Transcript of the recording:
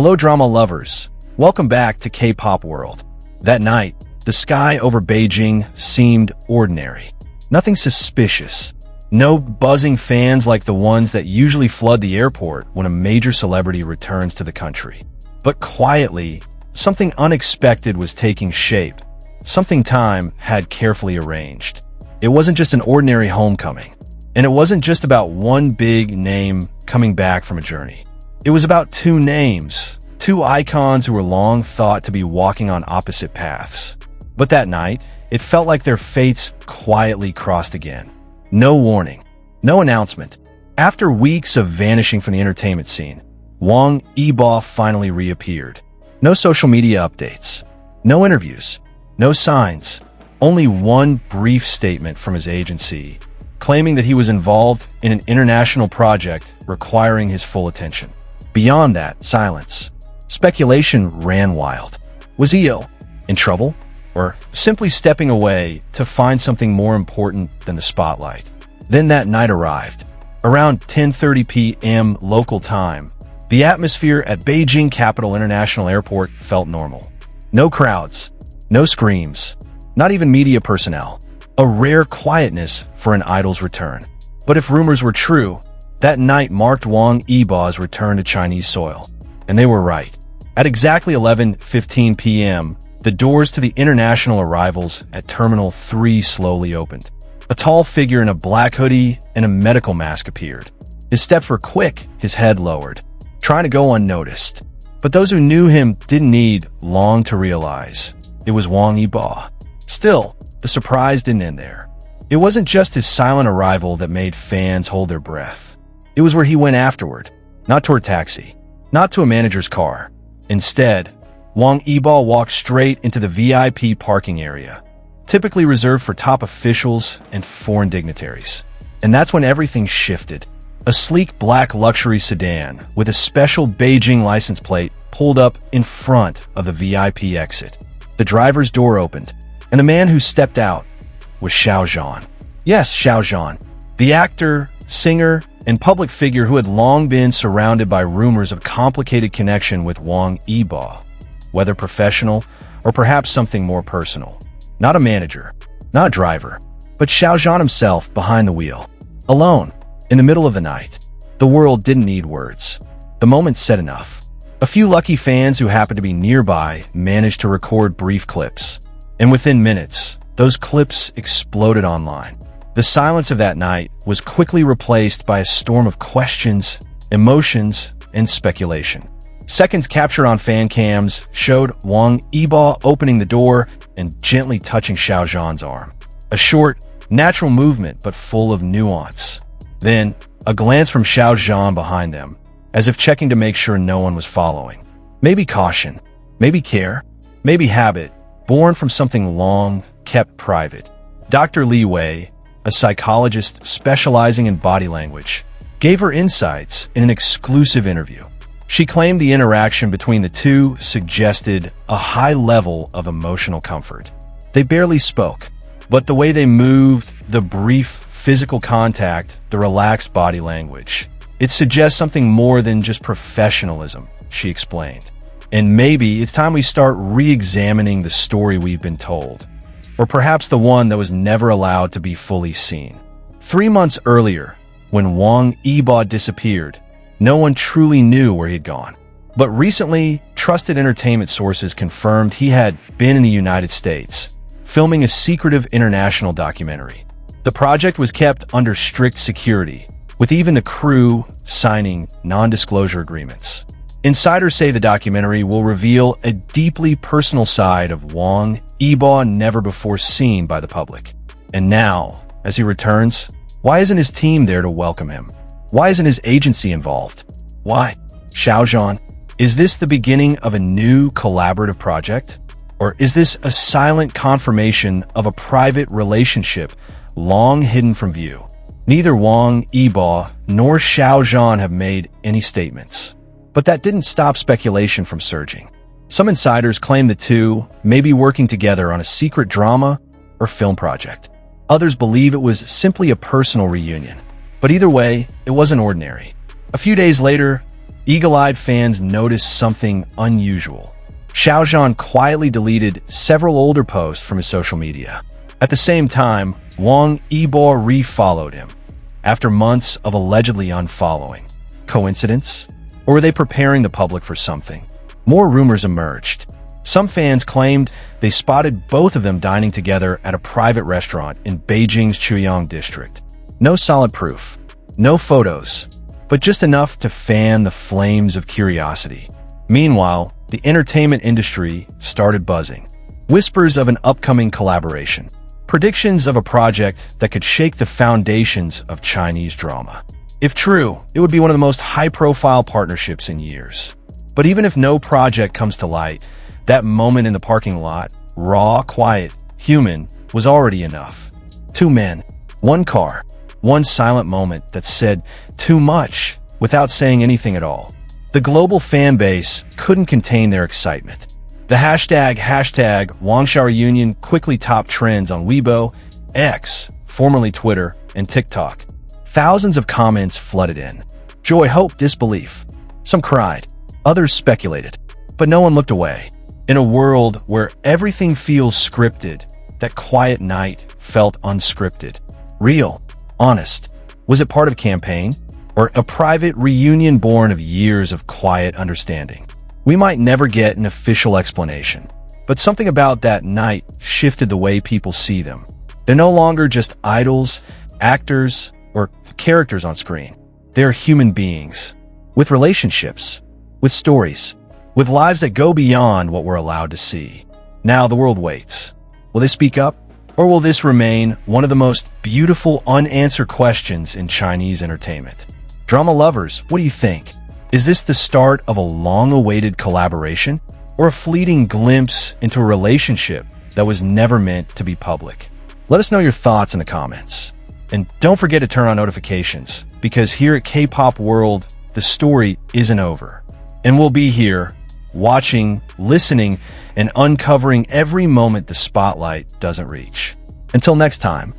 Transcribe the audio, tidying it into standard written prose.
Hello drama lovers, welcome back to K-pop world. That night, the sky over Beijing seemed ordinary. Nothing suspicious. No buzzing fans like the ones that usually flood the airport when a major celebrity returns to the country. But quietly, something unexpected was taking shape. Something time had carefully arranged. It wasn't just an ordinary homecoming. And it wasn't just about one big name coming back from a journey. It was about two names, two icons who were long thought to be walking on opposite paths. But that night, it felt like their fates quietly crossed again. No warning, no announcement. After weeks of vanishing from the entertainment scene, Wang Yibo finally reappeared. No social media updates, no interviews, no signs, only one brief statement from his agency, claiming that he was involved in an international project requiring his full attention. Beyond that, silence. Speculation ran wild. Was he ill? In trouble? Or simply stepping away to find something more important than the spotlight? Then that night arrived. Around 10:30 p.m. local time, the atmosphere at Beijing Capital International Airport felt normal. No crowds, no screams, not even media personnel. A rare quietness for an idol's return. But if rumors were true, that night marked Wang Yibo's return to Chinese soil. And they were right. At exactly 11:15 p.m., the doors to the international arrivals at Terminal 3 slowly opened. A tall figure in a black hoodie and a medical mask appeared. His steps were quick, his head lowered, trying to go unnoticed. But those who knew him didn't need long to realize it was Wang Yibo. Still, the surprise didn't end there. It wasn't just his silent arrival that made fans hold their breath. It was where he went afterward, not to a taxi, not to a manager's car. Instead, Wang Yibo walked straight into the VIP parking area, typically reserved for top officials and foreign dignitaries. And that's when everything shifted. A sleek black luxury sedan with a special Beijing license plate pulled up in front of the VIP exit. The driver's door opened, and the man who stepped out was Xiao Zhan. Yes, Xiao Zhan, the actor, singer, and public figure who had long been surrounded by rumors of complicated connection with Wang Yibo, whether professional or perhaps something more personal. Not a manager, not a driver, but Xiao Zhan himself behind the wheel. Alone, in the middle of the night. The world didn't need words. The moment said enough. A few lucky fans who happened to be nearby managed to record brief clips. And within minutes, those clips exploded online. The silence of that night was quickly replaced by a storm of questions, emotions, and speculation. Seconds captured on fan cams showed Wang Yibo opening the door and gently touching Xiao Zhan's arm. A short, natural movement, but full of nuance. Then, a glance from Xiao Zhan behind them, as if checking to make sure no one was following. Maybe caution, maybe care, maybe habit, born from something long kept private. Dr. Li Wei, a psychologist specializing in body language, gave her insights in an exclusive interview. She claimed the interaction between the two suggested a high level of emotional comfort. They barely spoke, but the way they moved, the brief physical contact, the relaxed body language, it suggests something more than just professionalism, she explained. And maybe it's time we start re-examining the story we've been told. Or perhaps the one that was never allowed to be fully seen. 3 months earlier, when Wang Yibo disappeared, no one truly knew where he'd gone. But recently, trusted entertainment sources confirmed he had been in the United States, filming a secretive international documentary. The project was kept under strict security, with even the crew signing non-disclosure agreements. Insiders say the documentary will reveal a deeply personal side of Wang Yibo never before seen by the public. And now, as he returns, why isn't his team there to welcome him? Why isn't his agency involved? Why? Xiao Zhan, is this the beginning of a new collaborative project? Or is this a silent confirmation of a private relationship long hidden from view? Neither Wang Yibo nor Xiao Zhan have made any statements. But that didn't stop speculation from surging. Some insiders claim the two may be working together on a secret drama or film project. Others believe it was simply a personal reunion. But either way, it wasn't ordinary. A few days later, eagle-eyed fans noticed something unusual. Xiao Zhan quietly deleted several older posts from his social media. At the same time, Wang Yibo re-followed him, after months of allegedly unfollowing. Coincidence? Or were they preparing the public for something? More rumors emerged. Some fans claimed they spotted both of them dining together at a private restaurant in Beijing's Chuyang district. No solid proof, no photos, but just enough to fan the flames of curiosity. Meanwhile, the entertainment industry started buzzing. Whispers of an upcoming collaboration. Predictions of a project that could shake the foundations of Chinese drama. If true, it would be one of the most high-profile partnerships in years. But even if no project comes to light, that moment in the parking lot, raw, quiet, human, was already enough. Two men, one car, one silent moment that said too much without saying anything at all. The global fan base couldn't contain their excitement. The hashtag Wangsha reunion quickly topped trends on Weibo, X, formerly Twitter, and TikTok. Thousands of comments flooded in. Joy, hope, disbelief. Some cried, others speculated, but no one looked away. In a world where everything feels scripted, that quiet night felt unscripted. Real, honest. Was it part of a campaign? Or a private reunion born of years of quiet understanding? We might never get an official explanation, but something about that night shifted the way people see them. They're no longer just idols, actors, or characters on screen. They're human beings, with relationships, with stories, with lives that go beyond what we're allowed to see. Now the world waits. Will they speak up? Or will this remain one of the most beautiful unanswered questions in Chinese entertainment? Drama lovers, what do you think? Is this the start of a long-awaited collaboration, or a fleeting glimpse into a relationship that was never meant to be public? Let us know your thoughts in the comments. And don't forget to turn on notifications, because here at Kpop World, the story isn't over. And we'll be here, watching, listening, and uncovering every moment the spotlight doesn't reach. Until next time.